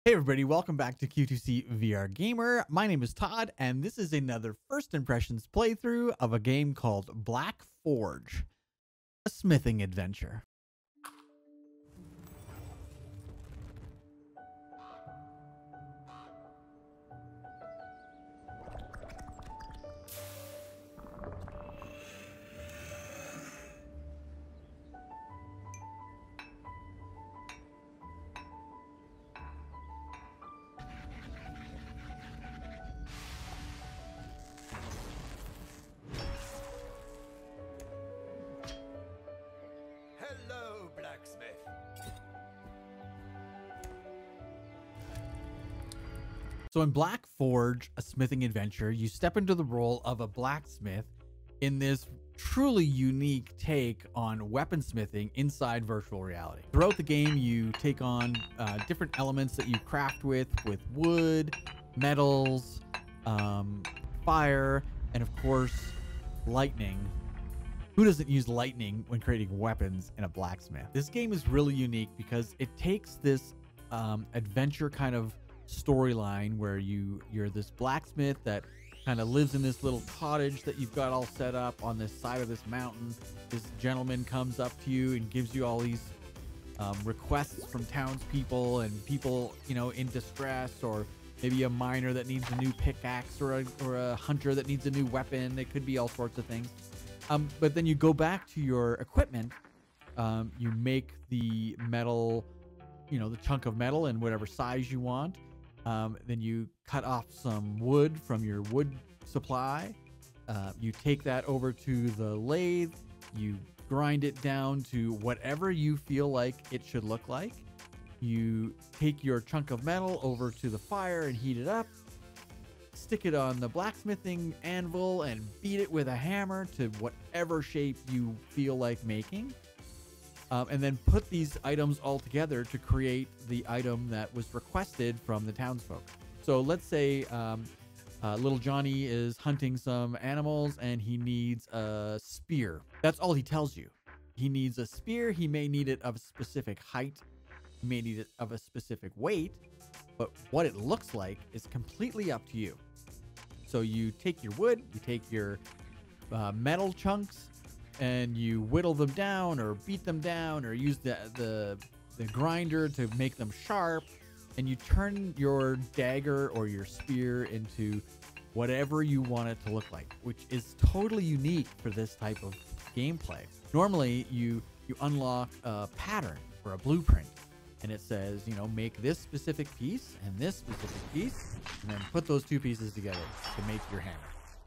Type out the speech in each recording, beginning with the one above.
Hey everybody, welcome back to Q2C VR Gamer. My name is Todd, and this is another first impressions playthrough of a game called Black Forge, a smithing adventure. Hello, blacksmith. So in Black Forge, a smithing adventure, you step into the role of a blacksmith in this truly unique take on weaponsmithing inside virtual reality. Throughout the game, you take on different elements that you craft with wood, metals, fire, and of course, lightning. Who doesn't use lightning when creating weapons in a blacksmith? This game is really unique because it takes this adventure kind of storyline where you're this blacksmith that kind of lives in this little cottage that you've got all set up on this side of this mountain. This gentleman comes up to you and gives you all these requests from townspeople and people, in distress, or maybe a miner that needs a new pickaxe, or a hunter that needs a new weapon. It could be all sorts of things. But then you go back to your equipment. You make the metal, the chunk of metal in whatever size you want. Then you cut off some wood from your wood supply. You take that over to the lathe. You grind it down to whatever you feel like it should look like. You take your chunk of metal over to the fire and heat it up. Stick it on the blacksmithing anvil and beat it with a hammer to whatever shape you feel like making. And then put these items all together to create the item that was requested from the townsfolk. So let's say little Johnny is hunting some animals and he needs a spear. That's all he tells you. He needs a spear. He may need it of a specific height. He may need it of a specific weight. But what it looks like is completely up to you. So you take your wood, you take your metal chunks, and you whittle them down or beat them down or use the grinder to make them sharp, and you turn your dagger or your spear into whatever you want it to look like, which is totally unique for this type of gameplay. Normally, you unlock a pattern or a blueprint, and it says, make this specific piece and this specific piece, and then put those two pieces together to make your hammer.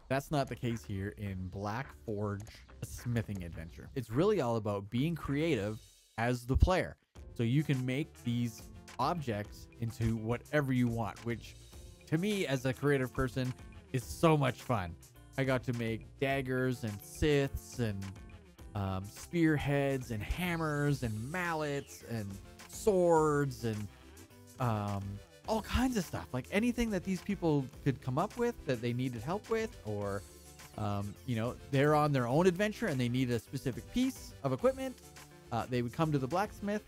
That's not the case here in Black Forge, a smithing adventure. It's really all about being creative as the player. So you can make these objects into whatever you want, which to me as a creative person is so much fun. I got to make daggers and scythes and spearheads and hammers and mallets and swords and all kinds of stuff, like anything that these people could come up with that they needed help with, or they're on their own adventure and they need a specific piece of equipment. They would come to the blacksmith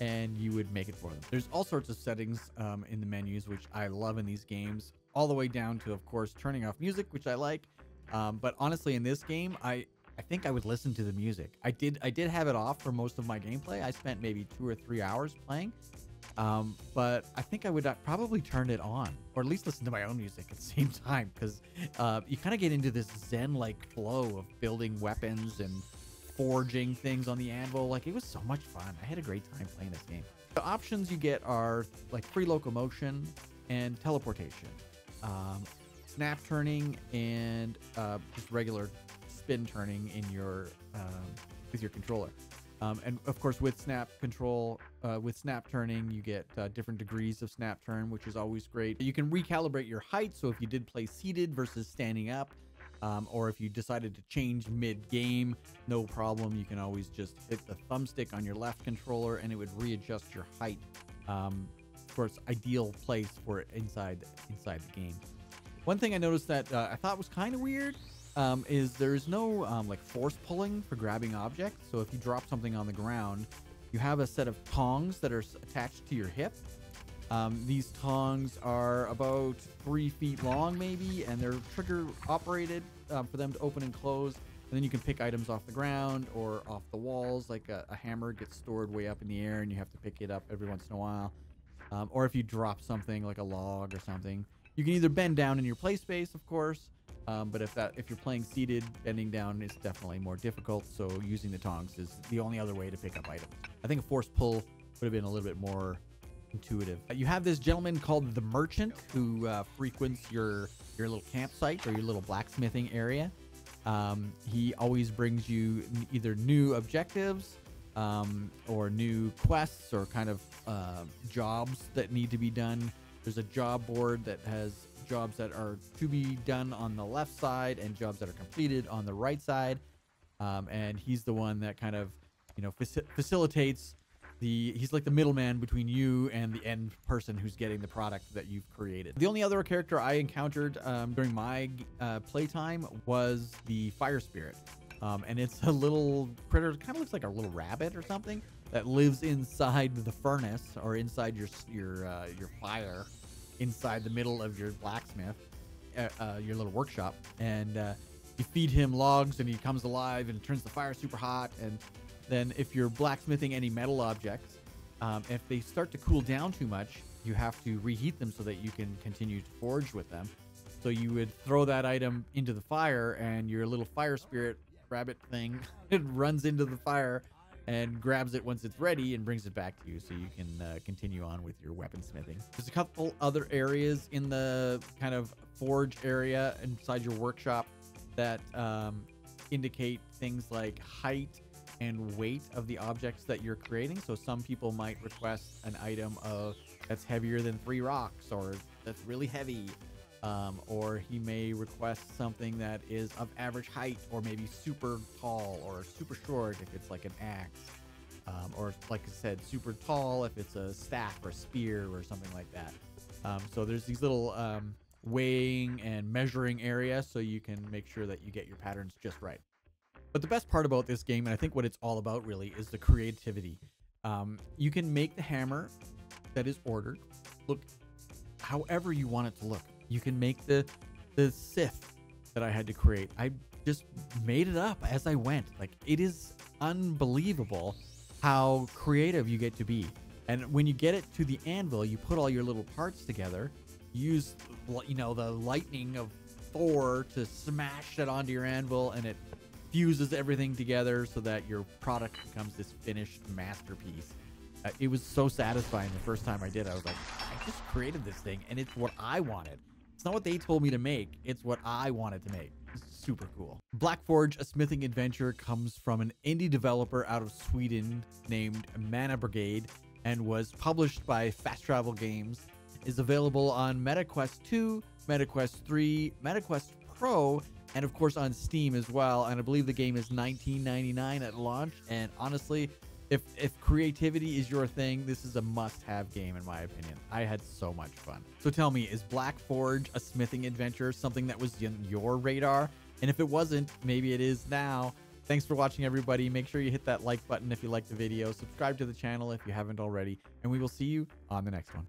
and you would make it for them. There's all sorts of settings in the menus, which I love in these games, all the way down to, of course, turning off music, which I like. But honestly, in this game, I think I would listen to the music. I did have it off for most of my gameplay. I spent maybe 2 or 3 hours playing. But I think I would probably turn it on, or at least listen to my own music at the same time, because you kind of get into this zen-like flow of building weapons and forging things on the anvil. Like, it was so much fun. I had a great time playing this game. The options you get are like free locomotion and teleportation, snap turning, and just regular spin turning in your with your controller. And of course, with snap turning, you get different degrees of snap turn, which is always great. You can recalibrate your height. So if you did play seated versus standing up, or if you decided to change mid-game, no problem. You can always just hit the thumbstick on your left controller and it would readjust your height. Of course, ideal place for it inside the game. One thing I noticed that I thought was kind of weird is there's no like force pulling for grabbing objects. So if you drop something on the ground, you have a set of tongs that are attached to your hip. These tongs are about 3 feet long, maybe, and they're trigger operated for them to open and close. And then you can pick items off the ground or off the walls, like a hammer gets stored way up in the air and you have to pick it up every once in a while. Or if you drop something like a log or something, you can either bend down in your play space, of course. But if you're playing seated, bending down is definitely more difficult. So using the tongs is the only other way to pick up items. I think a force pull would have been a little bit more intuitive. You have this gentleman called the Merchant who frequents your little campsite or your little blacksmithing area. He always brings you either new objectives or new quests or kind of jobs that need to be done. There's a job board that has jobs that are to be done on the left side and jobs that are completed on the right side. And he's the one that kind of, facilitates he's like the middleman between you and the end person who's getting the product that you've created. The only other character I encountered during my playtime was the Fire Spirit. And it's a little critter, it kind of looks like a little rabbit or something that lives inside the furnace or inside your fire, inside the middle of your blacksmith, your little workshop. And you feed him logs and he comes alive and turns the fire super hot. And then if you're blacksmithing any metal objects, if they start to cool down too much, you have to reheat them so that you can continue to forge with them. So you would throw that item into the fire and your little Fire Spirit rabbit thing, it runs into the fire and grabs it once it's ready and brings it back to you so you can continue on with your weaponsmithing. There's a couple other areas in the kind of forge area inside your workshop that indicate things like height and weight of the objects that you're creating. So some people might request an item that's heavier than 3 rocks or that's really heavy. Or he may request something that is of average height or maybe super tall or super short if it's like an axe. Or like I said, super tall if it's a staff or a spear or something like that. So there's these little weighing and measuring areas so you can make sure that you get your patterns just right. But the best part about this game, and I think what it's all about really, is the creativity. You can make the hammer that is ordered look however you want it to look. You can make the scythe that I had to create. I just made it up as I went. Like, it is unbelievable how creative you get to be. And when you get it to the anvil, you put all your little parts together, use, the lightning of Thor to smash it onto your anvil, and it fuses everything together so that your product becomes this finished masterpiece. It was so satisfying the first time I did. I was like, I just created this thing and it's what I wanted. It's not what they told me to make. It's what I wanted to make. It's super cool. Black Forge, a smithing adventure, comes from an indie developer out of Sweden named Mana Brigade and was published by Fast Travel Games. Is available on MetaQuest 2, MetaQuest 3, MetaQuest Pro, and of course on Steam as well. And I believe the game is $19.99 at launch. And honestly, if creativity is your thing, this is a must-have game in my opinion. I had so much fun. So tell me, is Black Forge, a smithing adventure, something that was in your radar? And if it wasn't, maybe it is now. Thanks for watching, everybody. Make sure you hit that like button if you liked the video. Subscribe to the channel if you haven't already. And we will see you on the next one.